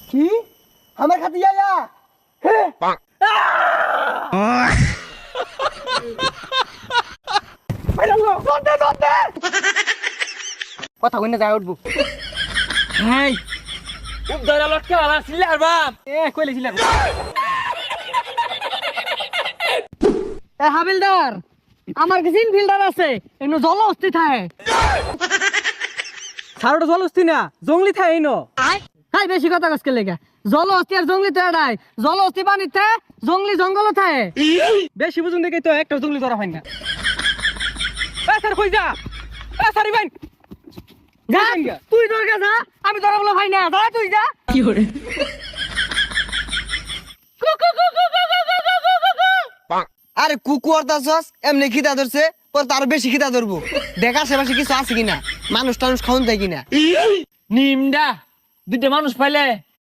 কি আমার খাতি আয়া কথা কইনা যায় উঠবো হাই উদ্ধার লটকে আলা সিলার বাপ কইলেছিলাম হাবিলদার আমার কাছে ফিল্টার আছে এনো জল অস্থি থাকে সারোটা জলস্তি না জঙ্গলি থাই ন হাই বেশি কথা কসকে লেগা জল অস্থি আর জঙ্গলি তো এড়াই জল অস্থি পানিতে জঙ্গলি জঙ্গল থাকে বেশি বুঝুন দেখে তো একটা জঙ্গলি ধরা হয় না স্যার কই যা স্যার ইভান যা তুই তোর যা আমি তোর বলে ভাই না যা তুই যা কি করে আরে কুকু অর্থাৎ এমনি খিদা ধরছে পর তার বেশি খিদা ধরবো দেখার সেবাসে কিছু আছে কিনা মানুষ টানুষ খাওয়ান যায় কিনা নিমডা দুইটা মানুষ পাইলে